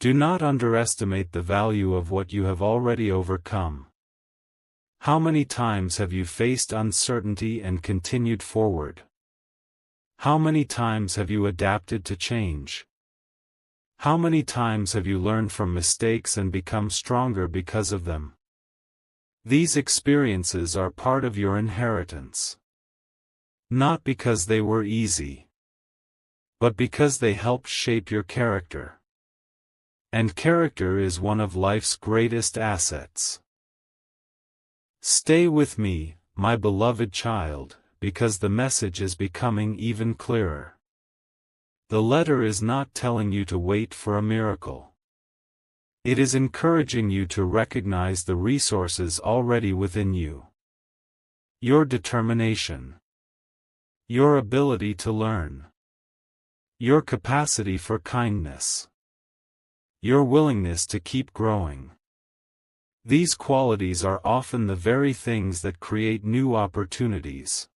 Do not underestimate the value of what you have already overcome. How many times have you faced uncertainty and continued forward? How many times have you adapted to change? How many times have you learned from mistakes and become stronger because of them? These experiences are part of your inheritance. Not because they were easy, but because they helped shape your character. And character is one of life's greatest assets. Stay with me, my beloved child, because the message is becoming even clearer. The letter is not telling you to wait for a miracle. It is encouraging you to recognize the resources already within you. Your determination. Your ability to learn. Your capacity for kindness. Your willingness to keep growing. These qualities are often the very things that create new opportunities.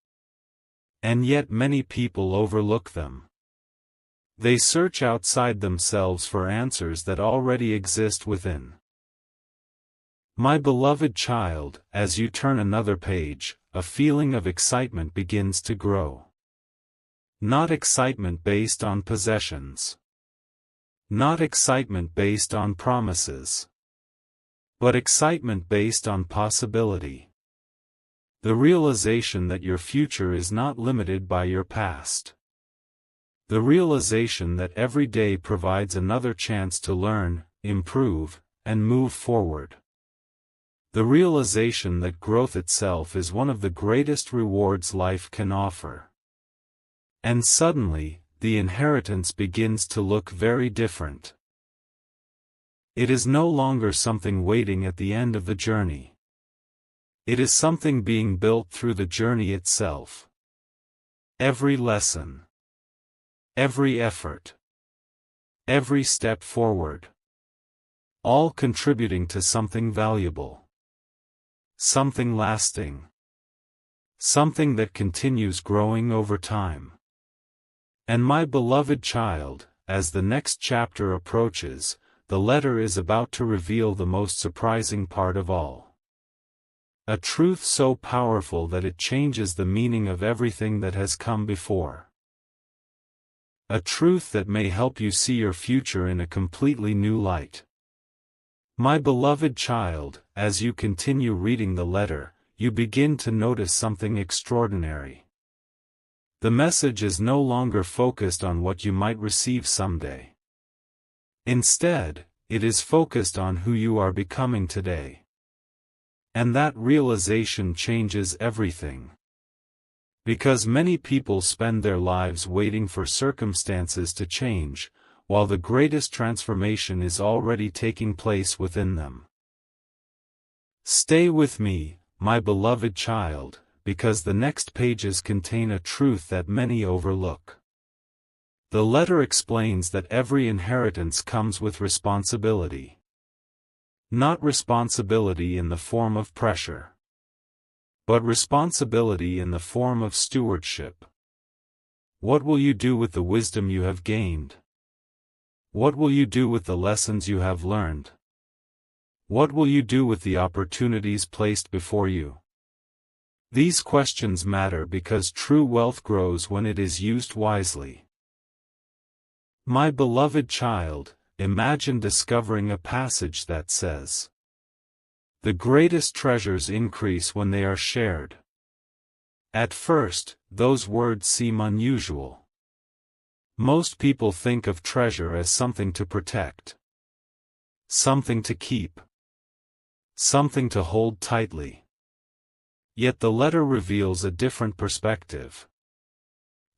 And yet many people overlook them. They search outside themselves for answers that already exist within. My beloved child, as you turn another page, a feeling of excitement begins to grow. Not excitement based on possessions. Not excitement based on promises. But excitement based on possibility. The realization that your future is not limited by your past. The realization that every day provides another chance to learn, improve, and move forward. The realization that growth itself is one of the greatest rewards life can offer. And suddenly, the inheritance begins to look very different. It is no longer something waiting at the end of the journey. It is something being built through the journey itself. Every lesson. Every effort. Every step forward. All contributing to something valuable. Something lasting. Something that continues growing over time. And my beloved child, as the next chapter approaches, the letter is about to reveal the most surprising part of all. A truth so powerful that it changes the meaning of everything that has come before. A truth that may help you see your future in a completely new light. My beloved child, as you continue reading the letter, you begin to notice something extraordinary. The message is no longer focused on what you might receive someday. Instead, it is focused on who you are becoming today. And that realization changes everything. Because many people spend their lives waiting for circumstances to change, while the greatest transformation is already taking place within them. Stay with me, my beloved child, because the next pages contain a truth that many overlook. The letter explains that every inheritance comes with responsibility. Not responsibility in the form of pressure, but responsibility in the form of stewardship. What will you do with the wisdom you have gained? What will you do with the lessons you have learned? What will you do with the opportunities placed before you? These questions matter because true wealth grows when it is used wisely. My beloved child, imagine discovering a passage that says, "The greatest treasures increase when they are shared." At first, those words seem unusual. Most people think of treasure as something to protect, something to keep, something to hold tightly. Yet the letter reveals a different perspective.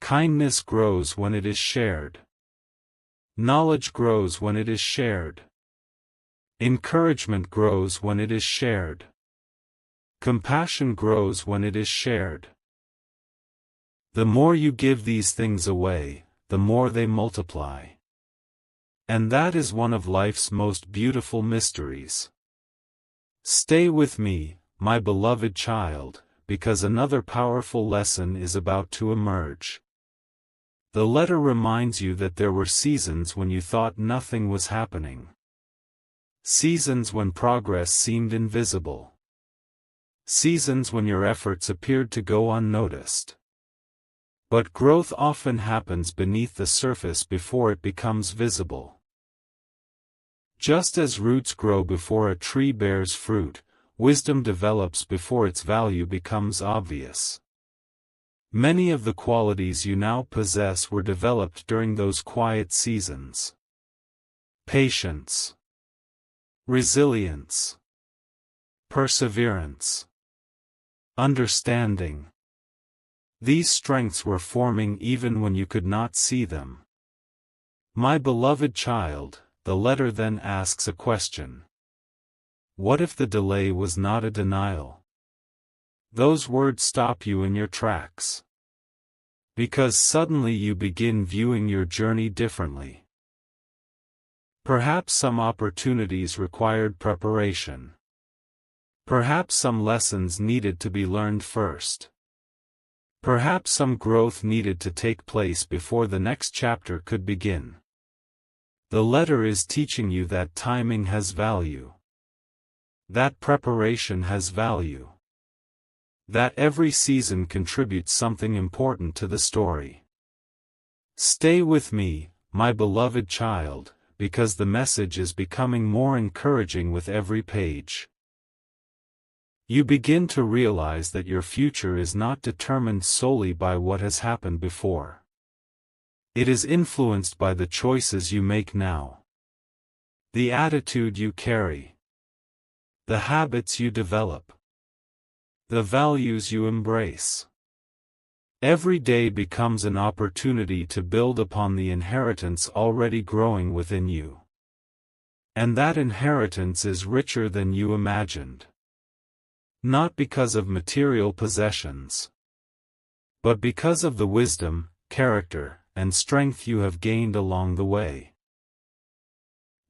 Kindness grows when it is shared. Knowledge grows when it is shared. Encouragement grows when it is shared. Compassion grows when it is shared. The more you give these things away, the more they multiply. And that is one of life's most beautiful mysteries. Stay with me, my beloved child, because another powerful lesson is about to emerge. The letter reminds you that there were seasons when you thought nothing was happening. Seasons when progress seemed invisible. Seasons when your efforts appeared to go unnoticed. But growth often happens beneath the surface before it becomes visible. Just as roots grow before a tree bears fruit, wisdom develops before its value becomes obvious. Many of the qualities you now possess were developed during those quiet seasons. Patience, resilience, perseverance, understanding. These strengths were forming even when you could not see them. My beloved child, the letter then asks a question. What if the delay was not a denial? Those words stop you in your tracks. Because suddenly you begin viewing your journey differently. Perhaps some opportunities required preparation. Perhaps some lessons needed to be learned first. Perhaps some growth needed to take place before the next chapter could begin. The letter is teaching you that timing has value. That preparation has value. That every season contributes something important to the story. Stay with me, my beloved child, because the message is becoming more encouraging with every page. You begin to realize that your future is not determined solely by what has happened before. It is influenced by the choices you make now. The attitude you carry. The habits you develop. The values you embrace. Every day becomes an opportunity to build upon the inheritance already growing within you. And that inheritance is richer than you imagined. Not because of material possessions, but because of the wisdom, character, and strength you have gained along the way.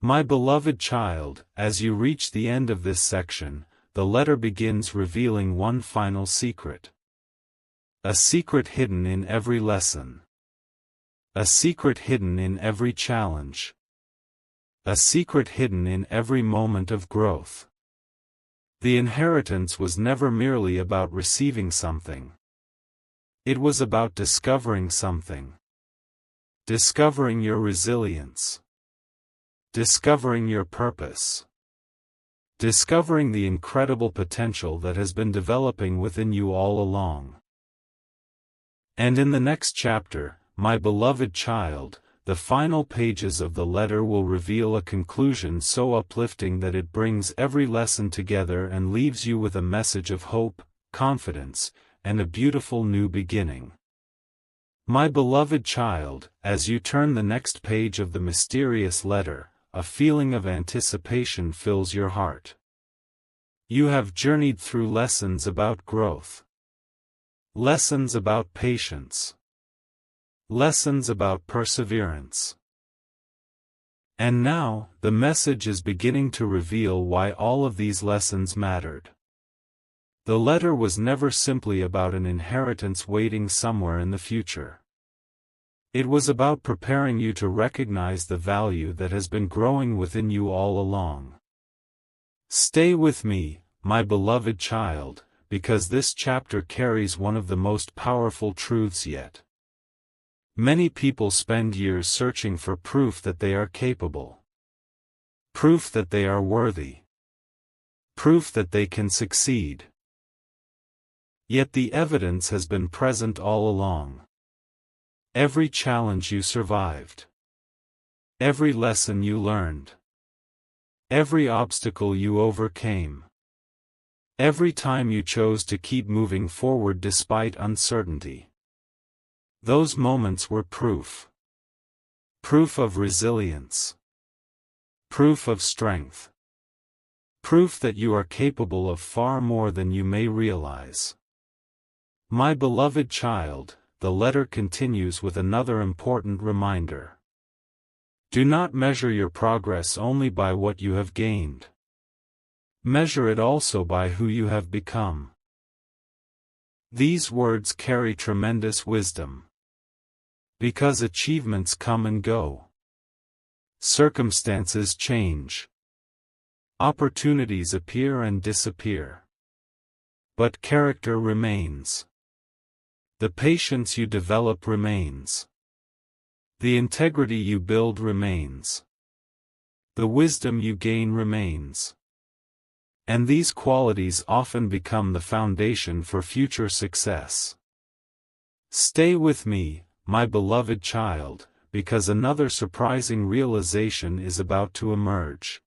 My beloved child, as you reach the end of this section, the letter begins revealing one final secret. A secret hidden in every lesson. A secret hidden in every challenge. A secret hidden in every moment of growth. The inheritance was never merely about receiving something. It was about discovering something. Discovering your resilience. Discovering your purpose. Discovering the incredible potential that has been developing within you all along. And in the next chapter, my beloved child, the final pages of the letter will reveal a conclusion so uplifting that it brings every lesson together and leaves you with a message of hope, confidence, and a beautiful new beginning. My beloved child, as you turn the next page of the mysterious letter, a feeling of anticipation fills your heart. You have journeyed through lessons about growth. Lessons about patience. Lessons about perseverance. And now, the message is beginning to reveal why all of these lessons mattered. The letter was never simply about an inheritance waiting somewhere in the future. It was about preparing you to recognize the value that has been growing within you all along. Stay with me, my beloved child, because this chapter carries one of the most powerful truths yet. Many people spend years searching for proof that they are capable. Proof that they are worthy. Proof that they can succeed. Yet the evidence has been present all along. Every challenge you survived. Every lesson you learned. Every obstacle you overcame. Every time you chose to keep moving forward despite uncertainty. Those moments were proof. Proof of resilience. Proof of strength. Proof that you are capable of far more than you may realize. My beloved child, the letter continues with another important reminder. Do not measure your progress only by what you have gained. Measure it also by who you have become. These words carry tremendous wisdom. Because achievements come and go. Circumstances change. Opportunities appear and disappear. But character remains. The patience you develop remains. The integrity you build remains. The wisdom you gain remains. And these qualities often become the foundation for future success. Stay with me, my beloved child, because another surprising realization is about to emerge.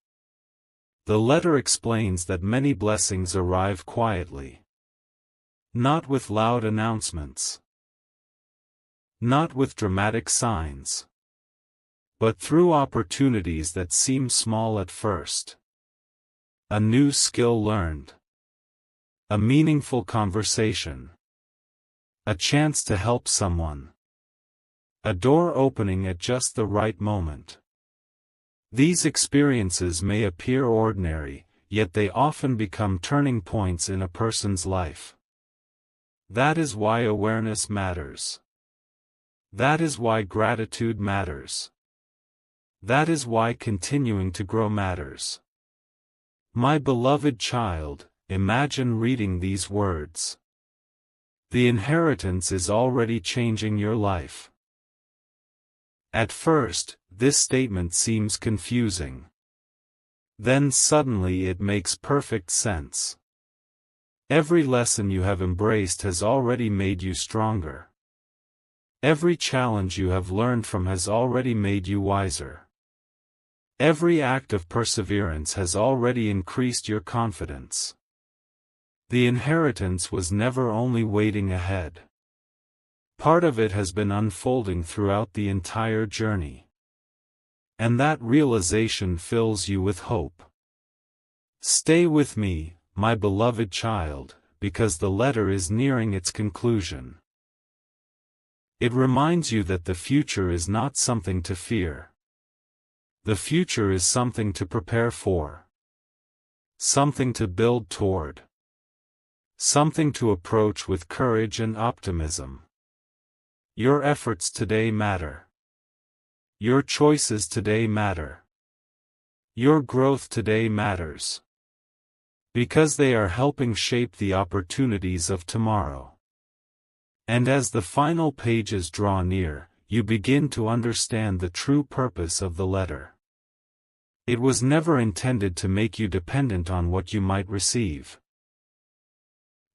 The letter explains that many blessings arrive quietly. Not with loud announcements. Not with dramatic signs. But through opportunities that seem small at first. A new skill learned. A meaningful conversation. A chance to help someone. A door opening at just the right moment. These experiences may appear ordinary, yet they often become turning points in a person's life. That is why awareness matters. That is why gratitude matters. That is why continuing to grow matters. My beloved child, imagine reading these words. The inheritance is already changing your life. At first, this statement seems confusing. Then suddenly it makes perfect sense. Every lesson you have embraced has already made you stronger. Every challenge you have learned from has already made you wiser. Every act of perseverance has already increased your confidence. The inheritance was never only waiting ahead. Part of it has been unfolding throughout the entire journey. And that realization fills you with hope. Stay with me, my beloved child, because the letter is nearing its conclusion. It reminds you that the future is not something to fear. The future is something to prepare for. Something to build toward. Something to approach with courage and optimism. Your efforts today matter. Your choices today matter. Your growth today matters. Because they are helping shape the opportunities of tomorrow. And as the final pages draw near, you begin to understand the true purpose of the letter. It was never intended to make you dependent on what you might receive.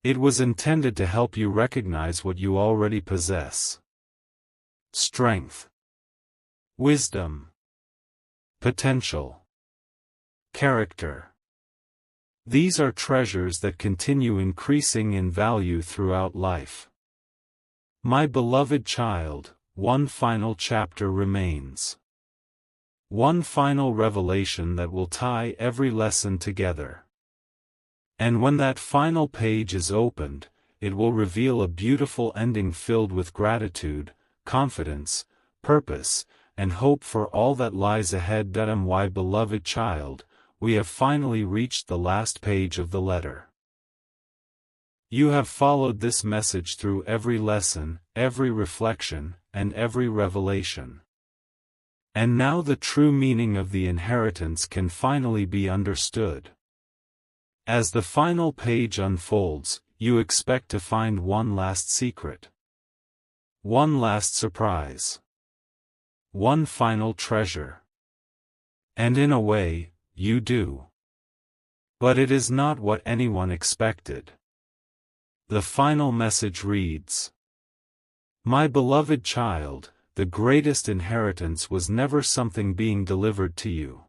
It was intended to help you recognize what you already possess. Strength. Wisdom. Potential. Character. These are treasures that continue increasing in value throughout life. My beloved child, one final chapter remains. One final revelation that will tie every lesson together. And when that final page is opened, it will reveal a beautiful ending filled with gratitude, confidence, purpose, and hope for all that lies ahead. My beloved child, we have finally reached the last page of the letter. You have followed this message through every lesson, every reflection, and every revelation. And now the true meaning of the inheritance can finally be understood. As the final page unfolds, you expect to find one last secret. One last surprise. One final treasure. And in a way, you do. But it is not what anyone expected. The final message reads: My beloved child, the greatest inheritance was never something being delivered to you.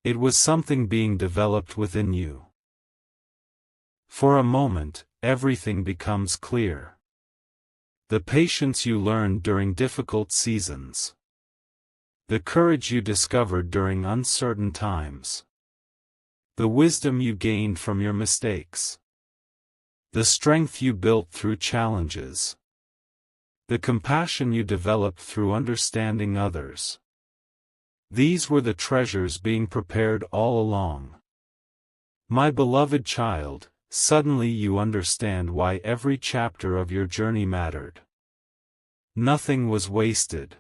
It was something being developed within you. For a moment, everything becomes clear. The patience you learned during difficult seasons. The courage you discovered during uncertain times. The wisdom you gained from your mistakes. The strength you built through challenges. The compassion you developed through understanding others. These were the treasures being prepared all along. My beloved child, suddenly you understand why every chapter of your journey mattered. Nothing was wasted.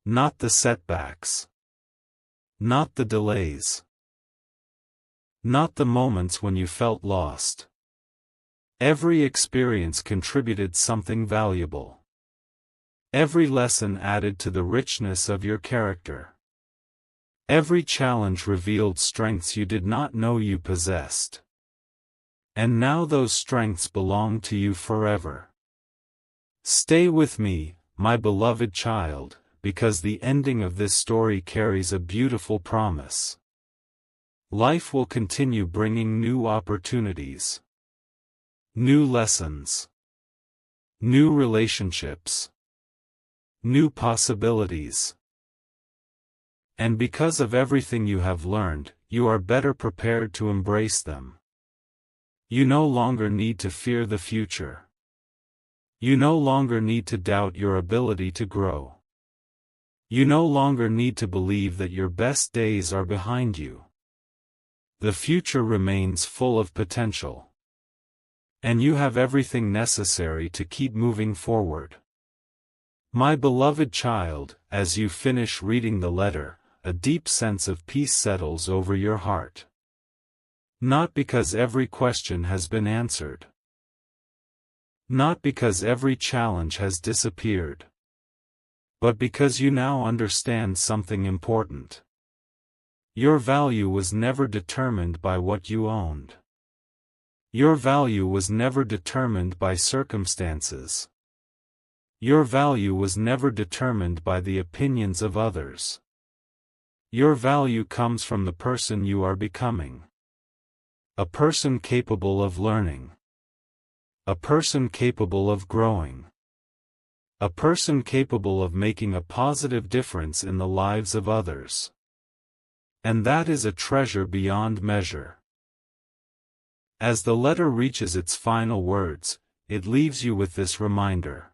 Not the setbacks. Not the delays. Not the moments when you felt lost. Every experience contributed something valuable. Every lesson added to the richness of your character. Every challenge revealed strengths you did not know you possessed. And now those strengths belong to you forever. Stay with me, my beloved child, because the ending of this story carries a beautiful promise. Life will continue bringing new opportunities, new lessons, new relationships, new possibilities. And because of everything you have learned, you are better prepared to embrace them. You no longer need to fear the future. You no longer need to doubt your ability to grow. You no longer need to believe that your best days are behind you. The future remains full of potential. And you have everything necessary to keep moving forward. My beloved child, as you finish reading the letter, a deep sense of peace settles over your heart. Not because every question has been answered. Not because every challenge has disappeared. But because you now understand something important. Your value was never determined by what you owned. Your value was never determined by circumstances. Your value was never determined by the opinions of others. Your value comes from the person you are becoming. A person capable of learning. A person capable of growing. A person capable of making a positive difference in the lives of others. And that is a treasure beyond measure. As the letter reaches its final words, it leaves you with this reminder.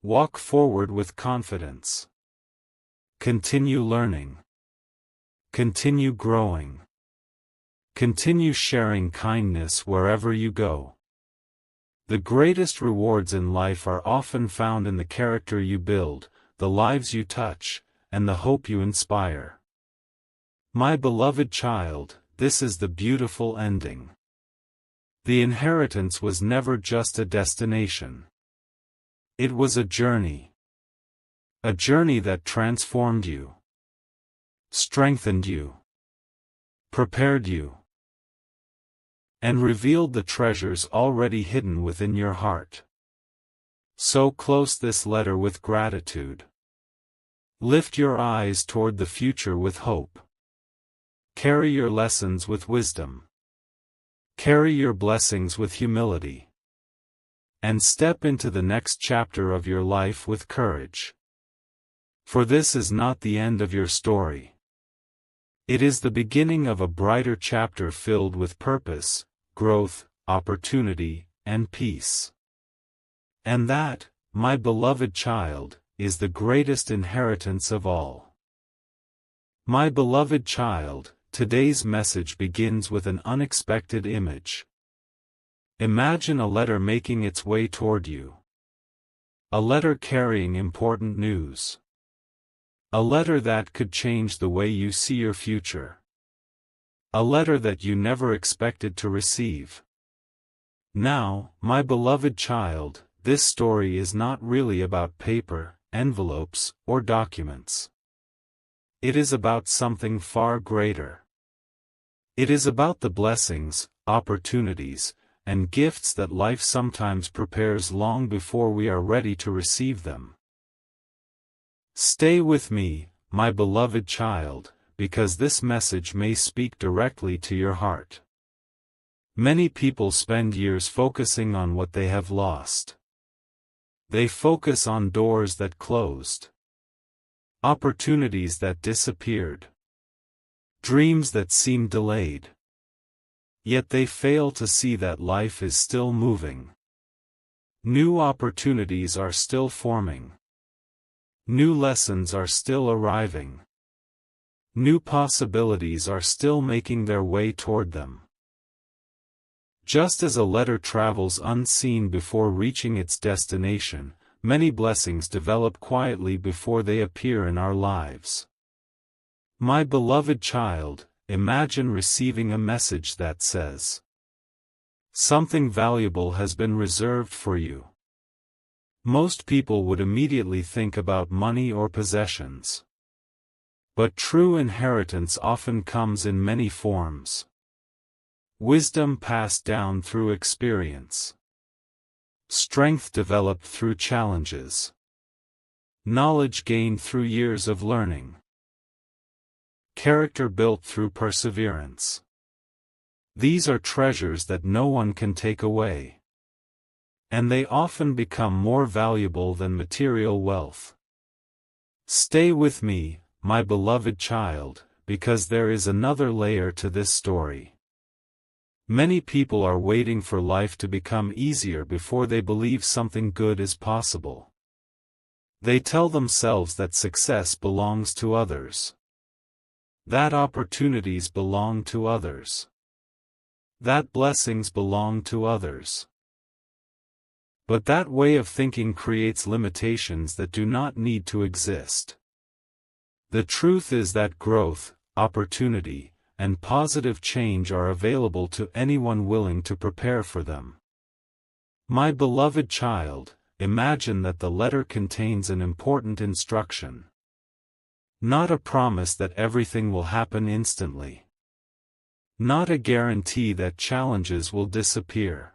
Walk forward with confidence. Continue learning. Continue growing. Continue sharing kindness wherever you go. The greatest rewards in life are often found in the character you build, the lives you touch, and the hope you inspire. My beloved child, this is the beautiful ending. The inheritance was never just a destination. It was a journey. A journey that transformed you, strengthened you, prepared you, and revealed the treasures already hidden within your heart. So close this letter with gratitude. Lift your eyes toward the future with hope. Carry your lessons with wisdom. Carry your blessings with humility. And step into the next chapter of your life with courage. For this is not the end of your story. It is the beginning of a brighter chapter filled with purpose, growth, opportunity, and peace. And that, my beloved child, is the greatest inheritance of all. My beloved child, today's message begins with an unexpected image. Imagine a letter making its way toward you. A letter carrying important news. A letter that could change the way you see your future. A letter that you never expected to receive. Now, my beloved child, this story is not really about paper, envelopes, or documents. It is about something far greater. It is about the blessings, opportunities, and gifts that life sometimes prepares long before we are ready to receive them. Stay with me, my beloved child, because this message may speak directly to your heart. Many people spend years focusing on what they have lost. They focus on doors that closed, opportunities that disappeared, dreams that seemed delayed. Yet they fail to see that life is still moving. New opportunities are still forming. New lessons are still arriving. New possibilities are still making their way toward them. Just as a letter travels unseen before reaching its destination, many blessings develop quietly before they appear in our lives. My beloved child, imagine receiving a message that says, "Something valuable has been reserved for you." Most people would immediately think about money or possessions. But true inheritance often comes in many forms. Wisdom passed down through experience. Strength developed through challenges. Knowledge gained through years of learning. Character built through perseverance. These are treasures that no one can take away. And they often become more valuable than material wealth. Stay with me, my beloved child, because there is another layer to this story. Many people are waiting for life to become easier before they believe something good is possible. They tell themselves that success belongs to others. That opportunities belong to others. That blessings belong to others. But that way of thinking creates limitations that do not need to exist. The truth is that growth, opportunity, and positive change are available to anyone willing to prepare for them. My beloved child, imagine that the letter contains an important instruction. Not a promise that everything will happen instantly. Not a guarantee that challenges will disappear.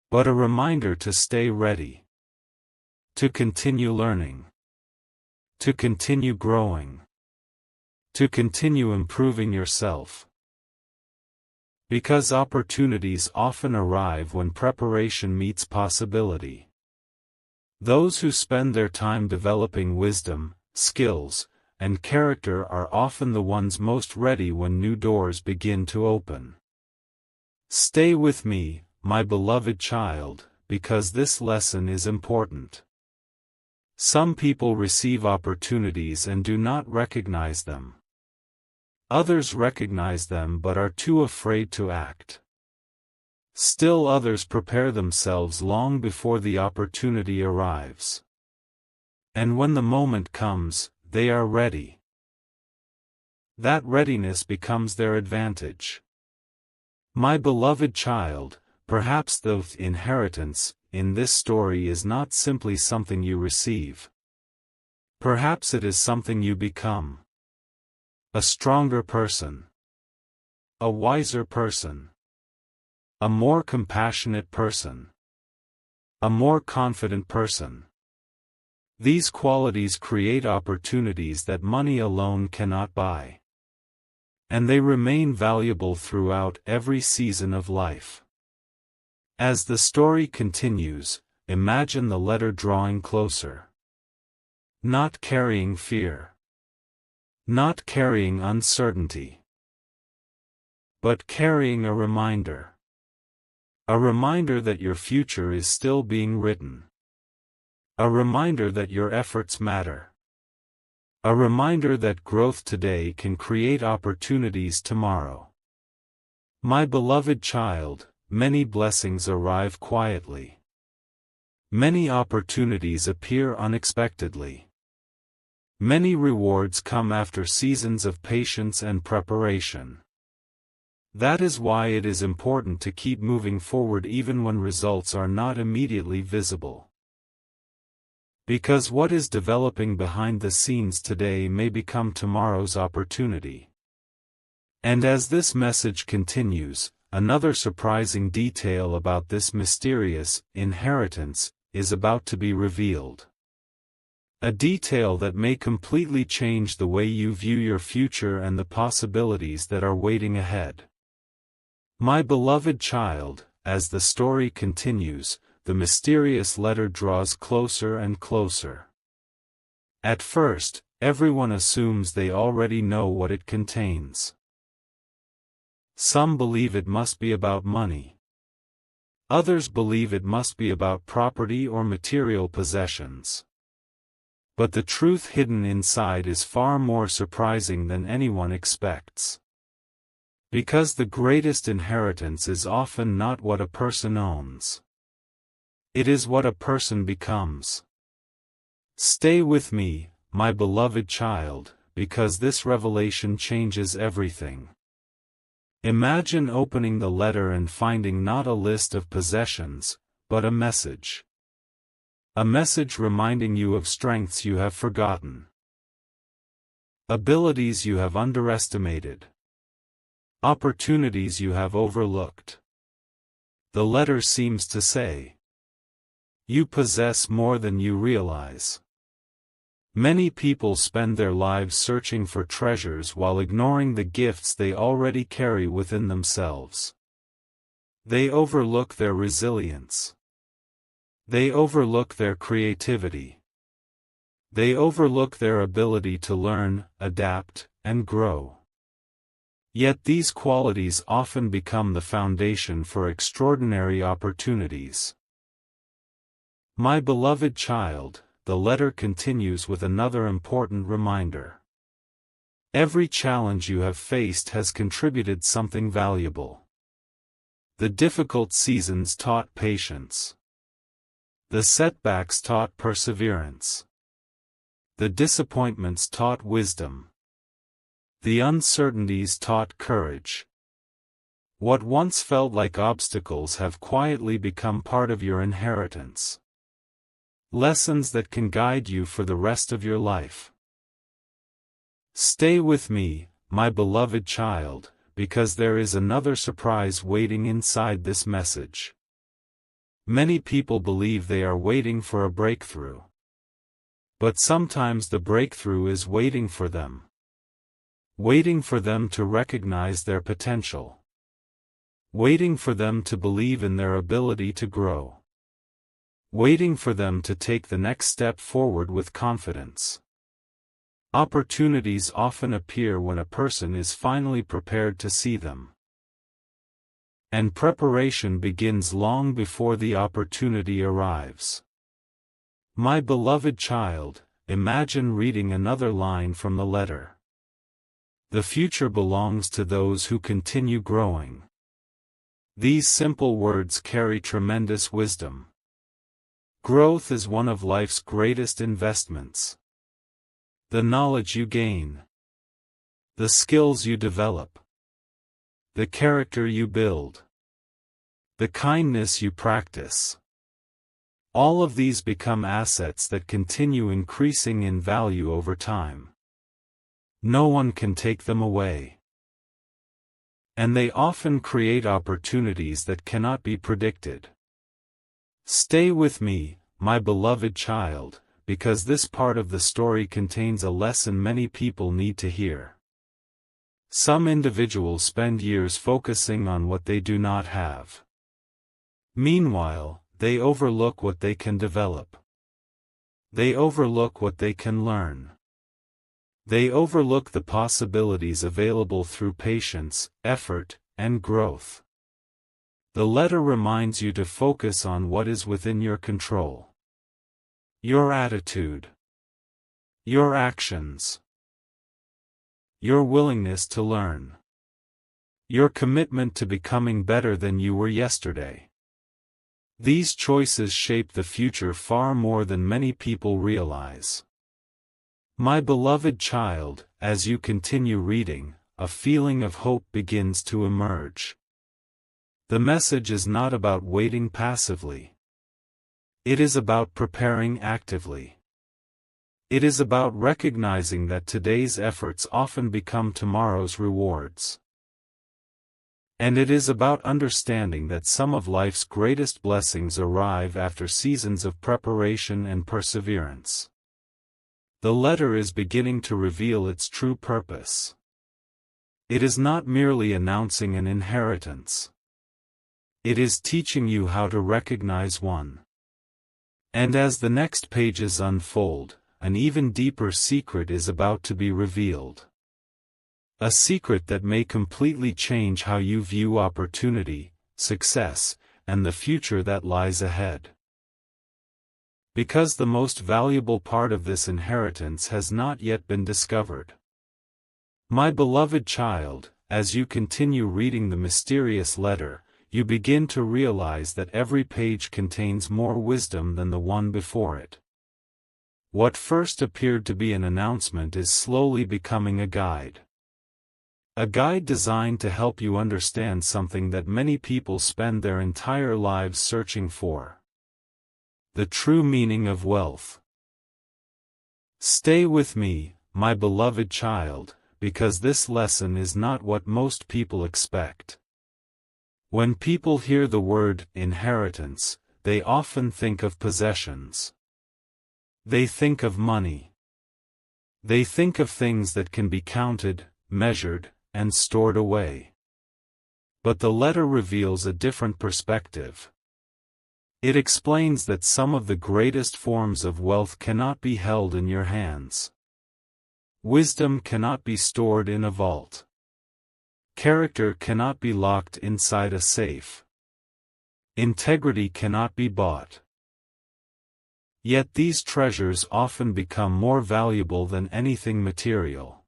But a reminder to stay ready. To continue learning. To continue growing. To continue improving yourself. Because opportunities often arrive when preparation meets possibility. Those who spend their time developing wisdom, skills, and character are often the ones most ready when new doors begin to open. Stay with me, my beloved child, because this lesson is important. Some people receive opportunities and do not recognize them. Others recognize them but are too afraid to act. Still others prepare themselves long before the opportunity arrives. And when the moment comes, they are ready. That readiness becomes their advantage. My beloved child, perhaps the inheritance in this story is not simply something you receive. Perhaps it is something you become. A stronger person. A wiser person. A more compassionate person. A more confident person. These qualities create opportunities that money alone cannot buy. And they remain valuable throughout every season of life. As the story continues, imagine the letter drawing closer. Not carrying fear. Not carrying uncertainty. But carrying a reminder. A reminder that your future is still being written. A reminder that your efforts matter. A reminder that growth today can create opportunities tomorrow. My beloved child, many blessings arrive quietly. Many opportunities appear unexpectedly. Many rewards come after seasons of patience and preparation. That is why it is important to keep moving forward even when results are not immediately visible. Because what is developing behind the scenes today may become tomorrow's opportunity. And as this message continues, another surprising detail about this mysterious inheritance is about to be revealed. A detail that may completely change the way you view your future and the possibilities that are waiting ahead. My beloved child, as the story continues, the mysterious letter draws closer and closer. At first, everyone assumes they already know what it contains. Some believe it must be about money. Others believe it must be about property or material possessions. But the truth hidden inside is far more surprising than anyone expects. Because the greatest inheritance is often not what a person owns. It is what a person becomes. Stay with me, my beloved child, because this revelation changes everything. Imagine opening the letter and finding not a list of possessions, but a message. A message reminding you of strengths you have forgotten, abilities you have underestimated, opportunities you have overlooked. The letter seems to say, you possess more than you realize. Many people spend their lives searching for treasures while ignoring the gifts they already carry within themselves. They overlook their resilience. They overlook their creativity. They overlook their ability to learn, adapt, and grow. Yet these qualities often become the foundation for extraordinary opportunities. My beloved child, the letter continues with another important reminder. Every challenge you have faced has contributed something valuable. The difficult seasons taught patience. The setbacks taught perseverance. The disappointments taught wisdom. The uncertainties taught courage. What once felt like obstacles have quietly become part of your inheritance. Lessons that can guide you for the rest of your life. Stay with me, my beloved child, because there is another surprise waiting inside this message. Many people believe they are waiting for a breakthrough. But sometimes the breakthrough is waiting for them. Waiting for them to recognize their potential. Waiting for them to believe in their ability to grow. Waiting for them to take the next step forward with confidence. Opportunities often appear when a person is finally prepared to see them. And preparation begins long before the opportunity arrives. My beloved child, imagine reading another line from the letter. The future belongs to those who continue growing. These simple words carry tremendous wisdom. Growth is one of life's greatest investments. The knowledge you gain, the skills you develop, the character you build, the kindness you practice. All of these become assets that continue increasing in value over time. No one can take them away. And they often create opportunities that cannot be predicted. Stay with me, my beloved child, because this part of the story contains a lesson many people need to hear. Some individuals spend years focusing on what they do not have. Meanwhile, they overlook what they can develop. They overlook what they can learn. They overlook the possibilities available through patience, effort, and growth. The letter reminds you to focus on what is within your control. Your attitude. Your actions. Your willingness to learn. Your commitment to becoming better than you were yesterday. These choices shape the future far more than many people realize. My beloved child, as you continue reading, a feeling of hope begins to emerge. The message is not about waiting passively. It is about preparing actively. It is about recognizing that today's efforts often become tomorrow's rewards. And it is about understanding that some of life's greatest blessings arrive after seasons of preparation and perseverance. The letter is beginning to reveal its true purpose. It is not merely announcing an inheritance. It is teaching you how to recognize one. And as the next pages unfold, an even deeper secret is about to be revealed. A secret that may completely change how you view opportunity, success, and the future that lies ahead. Because the most valuable part of this inheritance has not yet been discovered. My beloved child, as you continue reading the mysterious letter, you begin to realize that every page contains more wisdom than the one before it. What first appeared to be an announcement is slowly becoming a guide. A guide designed to help you understand something that many people spend their entire lives searching for: the true meaning of wealth. Stay with me, my beloved child, because this lesson is not what most people expect. When people hear the word inheritance, they often think of possessions. They think of money. They think of things that can be counted, measured, and stored away. But the letter reveals a different perspective. It explains that some of the greatest forms of wealth cannot be held in your hands. Wisdom cannot be stored in a vault. Character cannot be locked inside a safe. Integrity cannot be bought. Yet these treasures often become more valuable than anything material.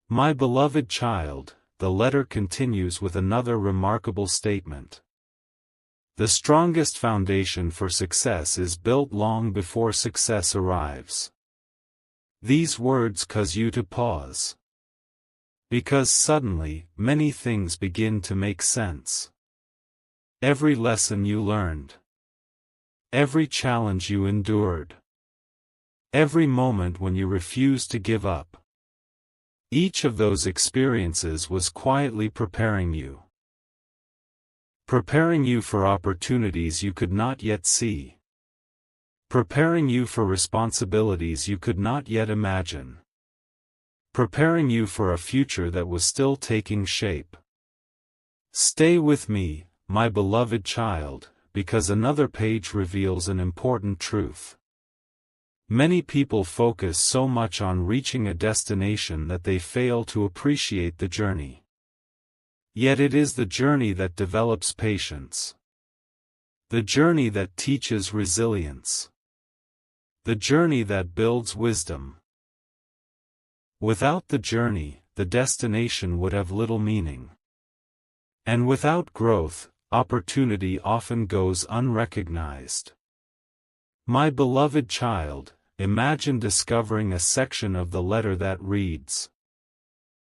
My beloved child, the letter continues with another remarkable statement. The strongest foundation for success is built long before success arrives. These words cause you to pause. Because suddenly, many things begin to make sense. Every lesson you learned. Every challenge you endured. Every moment when you refused to give up. Each of those experiences was quietly preparing you. Preparing you for opportunities you could not yet see. Preparing you for responsibilities you could not yet imagine. Preparing you for a future that was still taking shape. Stay with me, my beloved child, because another page reveals an important truth. Many people focus so much on reaching a destination that they fail to appreciate the journey. Yet it is the journey that develops patience. The journey that teaches resilience. The journey that builds wisdom. Without the journey, the destination would have little meaning. And without growth, opportunity often goes unrecognized. My beloved child, imagine discovering a section of the letter that reads,